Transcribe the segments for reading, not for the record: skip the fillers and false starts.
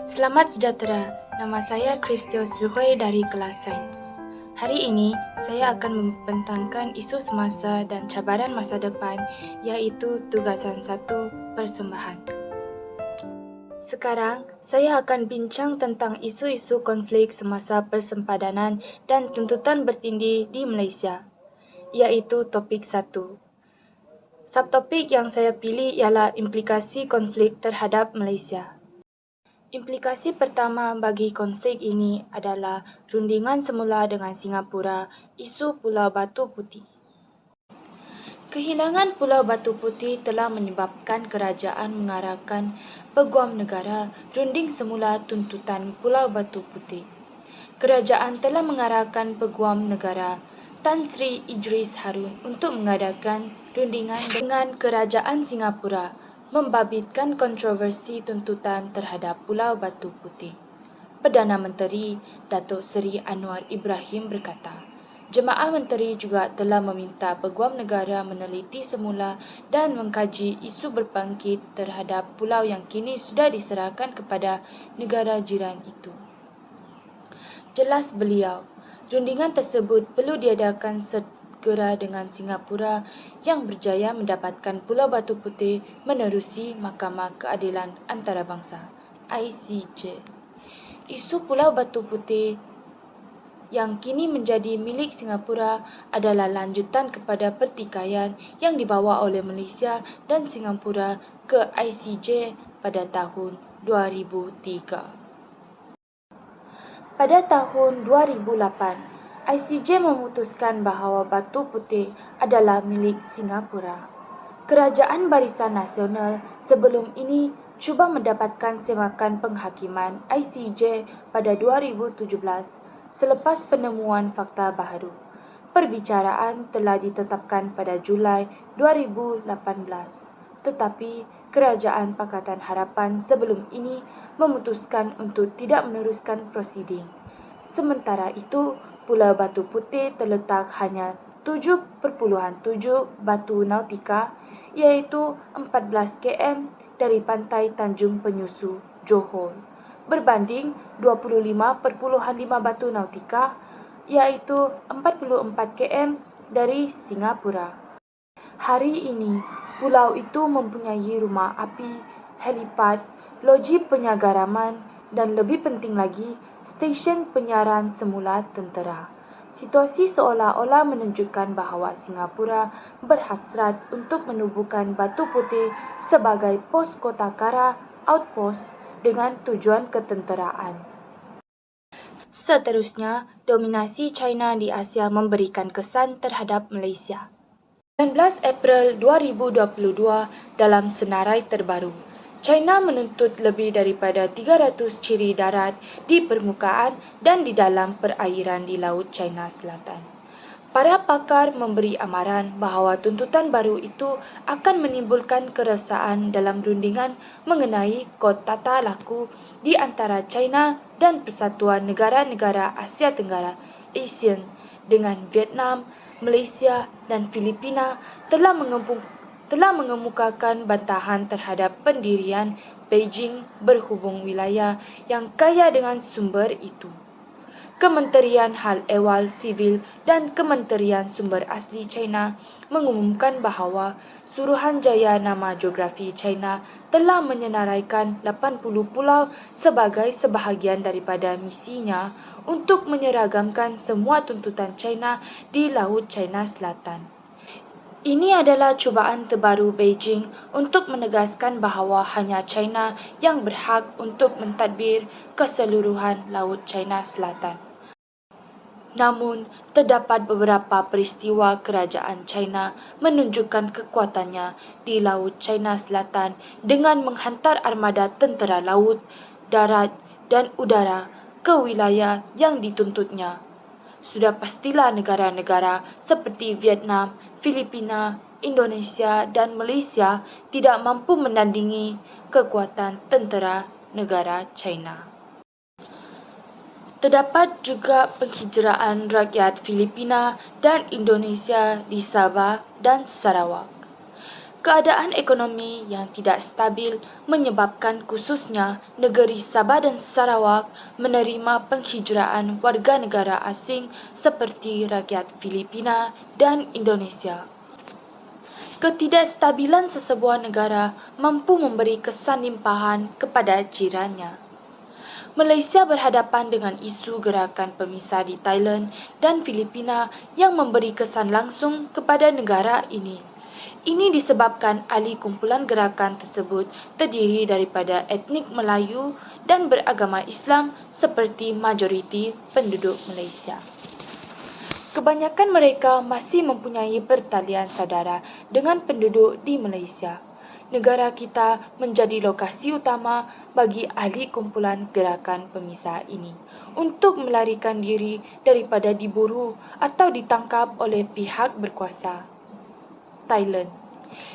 Selamat sejahtera, nama saya Christio Suhui dari kelas Sains. Hari ini, saya akan membentangkan isu semasa dan cabaran masa depan, yaitu tugasan 1 persembahan. Sekarang, saya akan bincang tentang isu-isu konflik semasa persempadanan dan tuntutan bertindih di Malaysia, yaitu topik 1. Subtopik yang saya pilih ialah implikasi konflik terhadap Malaysia. Implikasi pertama bagi konflik ini adalah rundingan semula dengan Singapura, isu Pulau Batu Putih. Kehilangan Pulau Batu Putih telah menyebabkan kerajaan mengarahkan peguam negara runding semula tuntutan Pulau Batu Putih. Kerajaan telah mengarahkan peguam negara Tan Sri Idris Harun untuk mengadakan rundingan dengan kerajaan Singapura membabitkan kontroversi tuntutan terhadap Pulau Batu Putih. Perdana Menteri Datuk Seri Anwar Ibrahim berkata, Jemaah Menteri juga telah meminta peguam negara meneliti semula dan mengkaji isu berbangkit terhadap pulau yang kini sudah diserahkan kepada negara jiran itu. Jelas beliau, rundingan tersebut perlu diadakan segera dengan Singapura yang berjaya mendapatkan Pulau Batu Putih menerusi Mahkamah Keadilan Antarabangsa (ICJ). Isu Pulau Batu Putih yang kini menjadi milik Singapura adalah lanjutan kepada pertikaian yang dibawa oleh Malaysia dan Singapura ke ICJ pada tahun 2003. Pada tahun 2008, ICJ memutuskan bahawa Batu Putih adalah milik Singapura. Kerajaan Barisan Nasional sebelum ini cuba mendapatkan semakan penghakiman ICJ pada 2017 selepas penemuan fakta baharu. Perbicaraan telah ditetapkan pada Julai 2018, tetapi Kerajaan Pakatan Harapan sebelum ini memutuskan untuk tidak meneruskan prosiding. Sementara itu, Pulau Batu Putih terletak hanya 7.7 batu nautika, iaitu 14 km dari pantai Tanjung Penyusu, Johor, berbanding 25.5 batu nautika, iaitu 44 km dari Singapura. Hari ini, pulau itu mempunyai rumah api, helipad, loji penyagaraman dan lebih penting lagi, stesen penyiaran semula tentera. Situasi seolah-olah menunjukkan bahawa Singapura berhasrat untuk menubuhkan Batu Putih sebagai pos kotakara outpost dengan tujuan ketenteraan. Seterusnya, dominasi China di Asia memberikan kesan terhadap Malaysia. 19 April 2022 dalam senarai terbaru, China menuntut lebih daripada 300 ciri darat di permukaan dan di dalam perairan di Laut China Selatan. Para pakar memberi amaran bahawa tuntutan baru itu akan menimbulkan keresahan dalam rundingan mengenai kod tata laku di antara China dan Persatuan Negara-Negara Asia Tenggara (ASEAN) dengan Vietnam, Malaysia dan Filipina telah mengemukakan bantahan terhadap pendirian Beijing berhubung wilayah yang kaya dengan sumber itu. Kementerian Hal Ehwal Sivil dan Kementerian Sumber Asli China mengumumkan bahawa Suruhanjaya Nama Geografi China telah menyenaraikan 80 pulau sebagai sebahagian daripada misinya untuk menyeragamkan semua tuntutan China di Laut China Selatan. Ini adalah cubaan terbaru Beijing untuk menegaskan bahawa hanya China yang berhak untuk mentadbir keseluruhan Laut China Selatan. Namun, terdapat beberapa peristiwa kerajaan China menunjukkan kekuatannya di Laut China Selatan dengan menghantar armada tentera laut, darat dan udara ke wilayah yang dituntutnya. Sudah pastilah negara-negara seperti Vietnam, Filipina, Indonesia dan Malaysia tidak mampu menandingi kekuatan tentera negara China. Terdapat juga penghijraan rakyat Filipina dan Indonesia di Sabah dan Sarawak. Keadaan ekonomi yang tidak stabil menyebabkan khususnya negeri Sabah dan Sarawak menerima penghijraan warga negara asing seperti rakyat Filipina dan Indonesia. Ketidakstabilan sesebuah negara mampu memberi kesan limpahan kepada jirannya. Malaysia berhadapan dengan isu gerakan pemisah di Thailand dan Filipina yang memberi kesan langsung kepada negara ini. Ini disebabkan ahli kumpulan gerakan tersebut terdiri daripada etnik Melayu dan beragama Islam seperti majoriti penduduk Malaysia. Kebanyakan mereka masih mempunyai pertalian saudara dengan penduduk di Malaysia. Negara kita menjadi lokasi utama bagi ahli kumpulan gerakan pemisah ini untuk melarikan diri daripada diburu atau ditangkap oleh pihak berkuasa Thailand.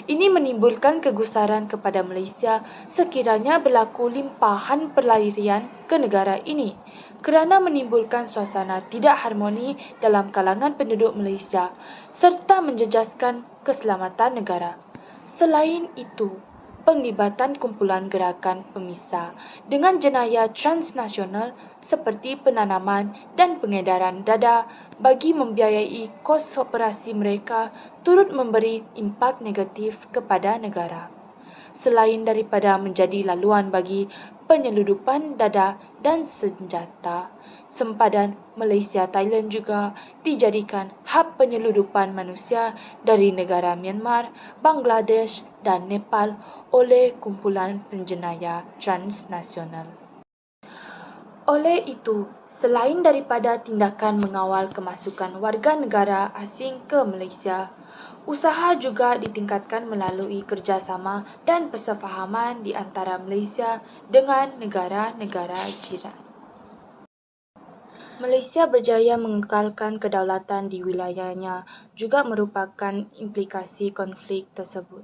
Ini menimbulkan kegusaran kepada Malaysia sekiranya berlaku limpahan pelarian ke negara ini kerana menimbulkan suasana tidak harmoni dalam kalangan penduduk Malaysia serta menjejaskan keselamatan negara. Selain itu, penglibatan kumpulan gerakan pemisah dengan jenayah transnasional seperti penanaman dan pengedaran dadah bagi membiayai kos operasi mereka turut memberi impak negatif kepada negara. Selain daripada menjadi laluan bagi penyeludupan dadah dan senjata, sempadan Malaysia-Thailand juga dijadikan hub penyeludupan manusia dari negara Myanmar, Bangladesh dan Nepal oleh kumpulan penjenayah transnasional. Oleh itu, selain daripada tindakan mengawal kemasukan warga negara asing ke Malaysia, usaha juga ditingkatkan melalui kerjasama dan persefahaman di antara Malaysia dengan negara-negara jiran. Malaysia berjaya mengekalkan kedaulatan di wilayahnya juga merupakan implikasi konflik tersebut.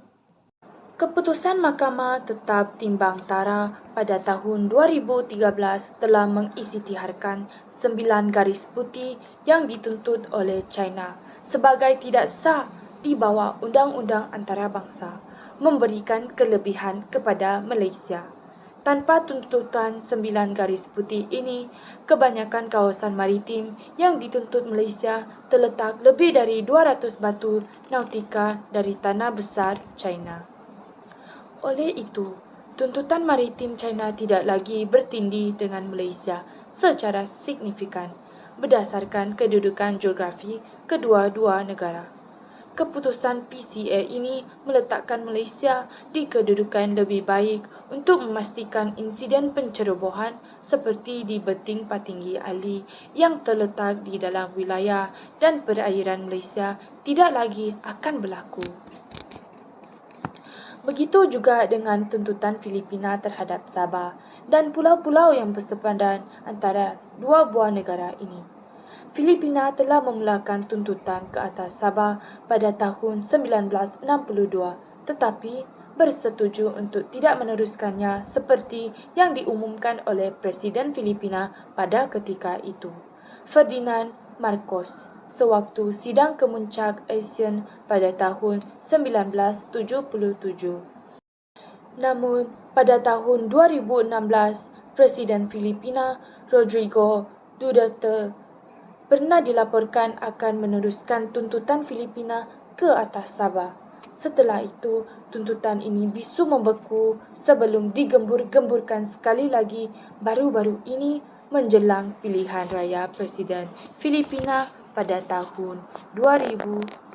Keputusan Mahkamah Tetap Timbang Tara pada tahun 2013 telah mengisytiharkan 9 garis putih yang dituntut oleh China sebagai tidak sah di bawah undang-undang antarabangsa, memberikan kelebihan kepada Malaysia. Tanpa tuntutan 9 garis putih ini, kebanyakan kawasan maritim yang dituntut Malaysia terletak lebih dari 200 batu nautika dari tanah besar China. Oleh itu, tuntutan maritim China tidak lagi bertindih dengan Malaysia secara signifikan berdasarkan kedudukan geografi kedua-dua negara. Keputusan PCA ini meletakkan Malaysia di kedudukan lebih baik untuk memastikan insiden pencerobohan seperti di beting patinggi Ali yang terletak di dalam wilayah dan perairan Malaysia tidak lagi akan berlaku. Begitu juga dengan tuntutan Filipina terhadap Sabah dan pulau-pulau yang bersepadan antara dua buah negara ini. Filipina telah memulakan tuntutan ke atas Sabah pada tahun 1962 tetapi bersetuju untuk tidak meneruskannya seperti yang diumumkan oleh Presiden Filipina pada ketika itu, Ferdinand Marcos, sewaktu sidang kemuncak ASEAN pada tahun 1977. Namun, pada tahun 2016, Presiden Filipina Rodrigo Duterte pernah dilaporkan akan meneruskan tuntutan Filipina ke atas Sabah. Setelah itu, tuntutan ini bisu membeku sebelum digembur-gemburkan sekali lagi baru-baru ini menjelang pilihan raya Presiden Filipina pada tahun 2022.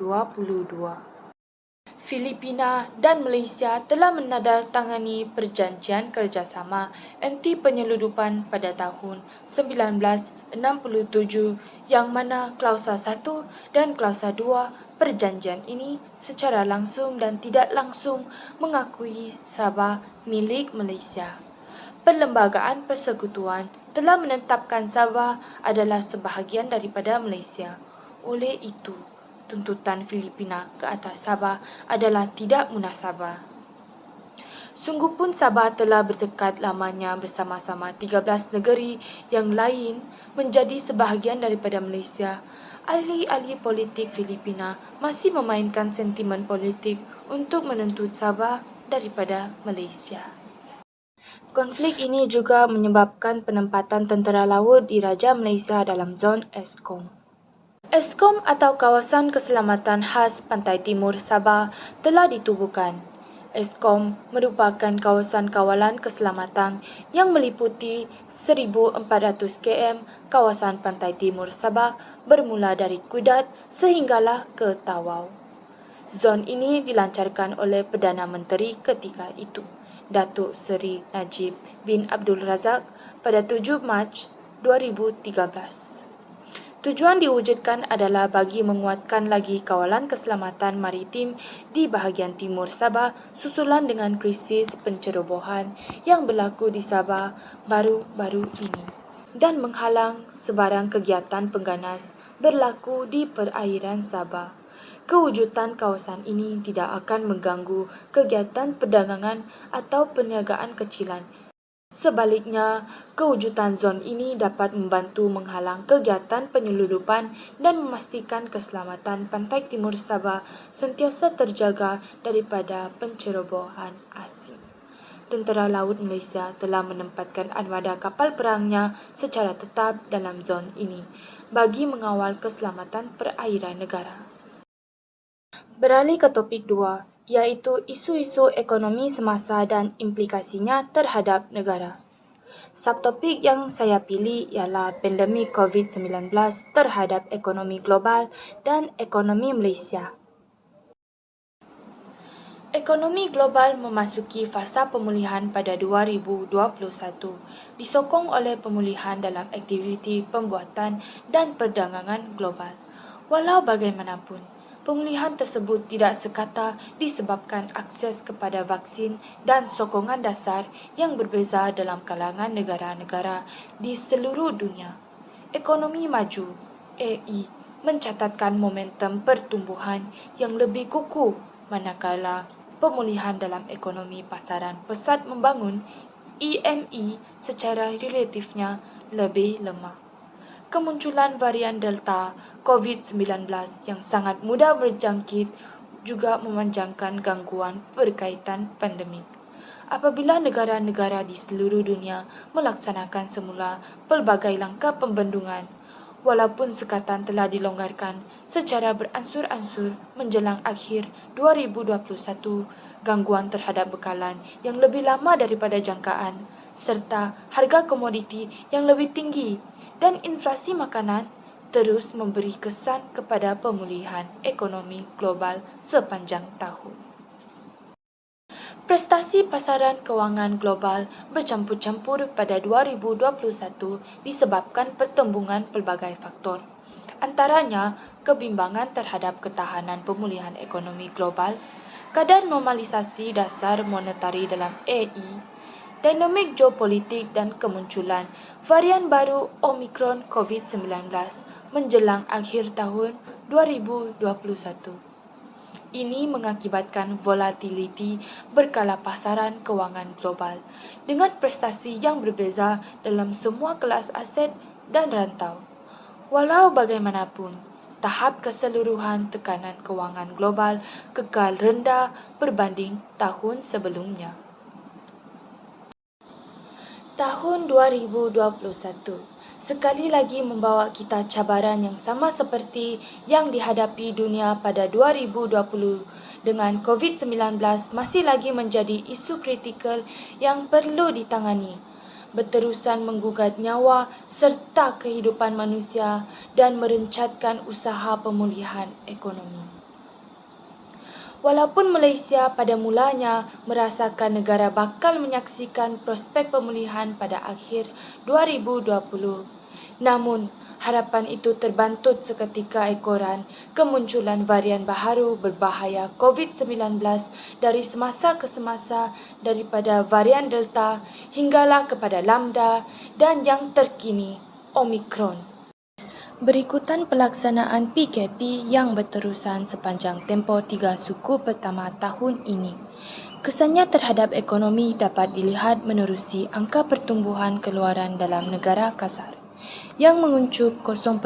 Filipina dan Malaysia telah menandatangani perjanjian kerjasama anti penyeludupan pada tahun 1967 yang mana klausa 1 dan klausa 2 perjanjian ini secara langsung dan tidak langsung mengakui Sabah milik Malaysia. Perlembagaan Persekutuan telah menetapkan Sabah adalah sebahagian daripada Malaysia. Oleh itu, tuntutan Filipina ke atas Sabah adalah tidak munasabah. Sungguh pun Sabah telah bertekad lamanya bersama-sama 13 negeri yang lain menjadi sebahagian daripada Malaysia. ahli-ahli politik Filipina masih memainkan sentimen politik untuk menuntut Sabah daripada Malaysia. Konflik ini juga menyebabkan penempatan tentera laut di Raja Malaysia dalam zon ESKOM. ESKOM atau Kawasan Keselamatan Khas Pantai Timur Sabah telah ditubuhkan. ESKOM merupakan kawasan kawalan keselamatan yang meliputi 1,400 km kawasan Pantai Timur Sabah bermula dari Kudat sehinggalah ke Tawau. Zon ini dilancarkan oleh Perdana Menteri ketika itu, Datuk Seri Najib bin Abdul Razak pada 7 Mac 2013. Tujuan diwujudkan adalah bagi menguatkan lagi kawalan keselamatan maritim di bahagian timur Sabah susulan dengan krisis pencerobohan yang berlaku di Sabah baru-baru ini dan menghalang sebarang kegiatan pengganas berlaku di perairan Sabah. Kewujudan kawasan ini tidak akan mengganggu kegiatan perdagangan atau perniagaan kecilan. Sebaliknya, kewujudan zon ini dapat membantu menghalang kegiatan penyelundupan dan memastikan keselamatan pantai timur Sabah sentiasa terjaga daripada pencerobohan asing. Tentera Laut Malaysia telah menempatkan armada kapal perangnya secara tetap dalam zon ini bagi mengawal keselamatan perairan negara. Beralih ke topik 2, iaitu isu-isu ekonomi semasa dan implikasinya terhadap negara. Subtopik yang saya pilih ialah pandemik COVID-19 terhadap ekonomi global dan ekonomi Malaysia. Ekonomi global memasuki fasa pemulihan pada 2021, disokong oleh pemulihan dalam aktiviti pembuatan dan perdagangan global. Walau bagaimanapun, pemulihan tersebut tidak sekata disebabkan akses kepada vaksin dan sokongan dasar yang berbeza dalam kalangan negara-negara di seluruh dunia. Ekonomi maju (AI) mencatatkan momentum pertumbuhan yang lebih kukuh manakala pemulihan dalam ekonomi pasaran pesat membangun (EME) secara relatifnya lebih lemah. Kemunculan varian Delta COVID-19 yang sangat mudah berjangkit juga memanjangkan gangguan berkaitan pandemik. Apabila negara-negara di seluruh dunia melaksanakan semula pelbagai langkah pembendungan, walaupun sekatan telah dilonggarkan secara beransur-ansur menjelang akhir 2021, gangguan terhadap bekalan yang lebih lama daripada jangkaan, serta harga komoditi yang lebih tinggi dan inflasi makanan terus memberi kesan kepada pemulihan ekonomi global sepanjang tahun. Prestasi pasaran kewangan global bercampur-campur pada 2021 disebabkan pertembungan pelbagai faktor. Antaranya, kebimbangan terhadap ketahanan pemulihan ekonomi global, kadar normalisasi dasar monetari dalam AI, dinamik geopolitik dan kemunculan varian baru Omicron COVID-19 menjelang akhir tahun 2021. Ini mengakibatkan volatiliti berkala pasaran kewangan global dengan prestasi yang berbeza dalam semua kelas aset dan rantau. Walau bagaimanapun, tahap keseluruhan tekanan kewangan global kekal rendah berbanding tahun sebelumnya. Tahun 2021 sekali lagi membawa kita cabaran yang sama seperti yang dihadapi dunia pada 2020 dengan COVID-19 masih lagi menjadi isu kritikal yang perlu ditangani, berterusan menggugat nyawa serta kehidupan manusia dan merencatkan usaha pemulihan ekonomi. Walaupun Malaysia pada mulanya merasakan negara bakal menyaksikan prospek pemulihan pada akhir 2020, namun harapan itu terbantut seketika ekoran kemunculan varian baharu berbahaya COVID-19 dari semasa ke semasa daripada varian Delta hinggalah kepada Lambda dan yang terkini Omicron. Berikutan pelaksanaan PKP yang berterusan sepanjang tempoh 3 suku pertama tahun ini. Kesannya terhadap ekonomi dapat dilihat menerusi angka pertumbuhan keluaran dalam negara kasar. yang menguncup 0,5%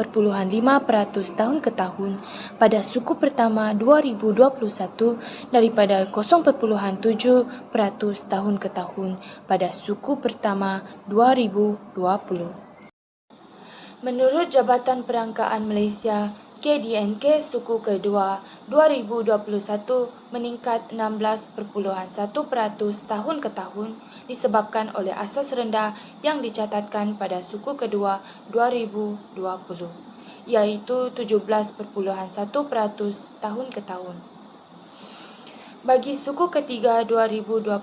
tahun ke tahun pada suku pertama 2021 daripada 0,7% tahun ke tahun pada suku pertama 2020. Menurut Jabatan Perangkaan Malaysia, KDNK suku kedua 2021 meningkat 16,1% tahun ke tahun disebabkan oleh asas rendah yang dicatatkan pada suku kedua 2020, iaitu 17,1% tahun ke tahun. Bagi suku ketiga 2021,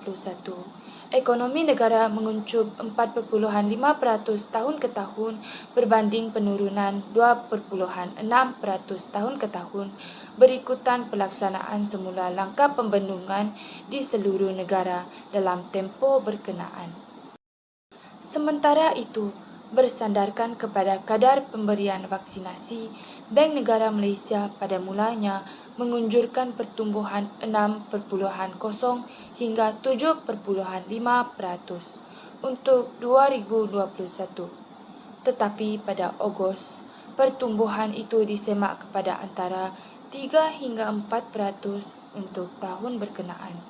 ekonomi negara menguncup 4,5% tahun ke tahun berbanding penurunan 2,6% tahun ke tahun berikutan pelaksanaan semula langkah pembendungan di seluruh negara dalam tempoh berkenaan. Sementara itu, bersandarkan kepada kadar pemberian vaksinasi, Bank Negara Malaysia pada mulanya menganjurkan pertumbuhan 6,0 hingga 7,5% untuk 2021. Tetapi pada Ogos, pertumbuhan itu disemak kepada antara 3 hingga 4% untuk tahun berkenaan.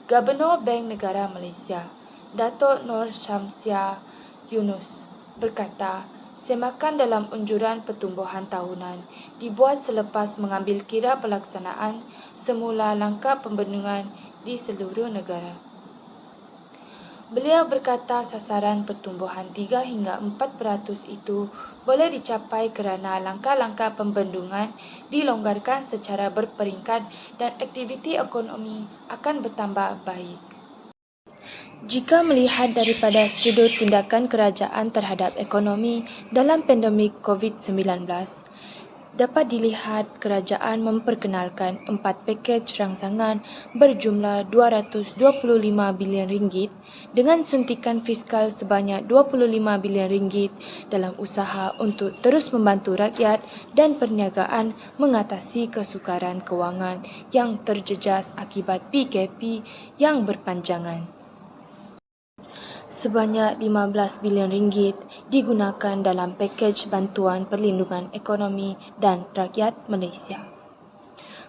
Gubernur Bank Negara Malaysia, Datuk Nur Syamsiah Yunus berkata, semakan dalam anjuran pertumbuhan tahunan dibuat selepas mengambil kira pelaksanaan semula langkah pembendungan di seluruh negara. Beliau berkata sasaran pertumbuhan 3 hingga 4% itu boleh dicapai kerana langkah-langkah pembendungan dilonggarkan secara berperingkat dan aktiviti ekonomi akan bertambah baik. Jika melihat daripada sudut tindakan kerajaan terhadap ekonomi dalam pandemik COVID-19, dapat dilihat kerajaan memperkenalkan 4 pakej rangsangan berjumlah RM225 bilion dengan suntikan fiskal sebanyak RM25 bilion dalam usaha untuk terus membantu rakyat dan perniagaan mengatasi kesukaran kewangan yang terjejas akibat PKP yang berpanjangan. Sebanyak RM15 bilion digunakan dalam pakej bantuan perlindungan ekonomi dan rakyat Malaysia.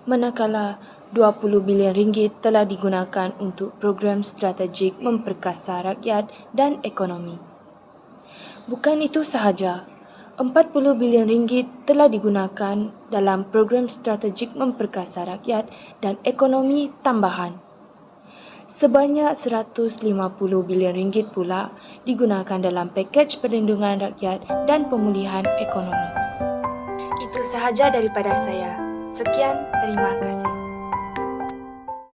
Manakala RM20 bilion telah digunakan untuk program strategik memperkasa rakyat dan ekonomi. Bukan itu sahaja, RM40 bilion telah digunakan dalam program strategik memperkasa rakyat dan ekonomi tambahan. Sebanyak RM150 bilion pula digunakan dalam pakej perlindungan rakyat dan pemulihan ekonomi. Itu sahaja daripada saya. Sekian, terima kasih.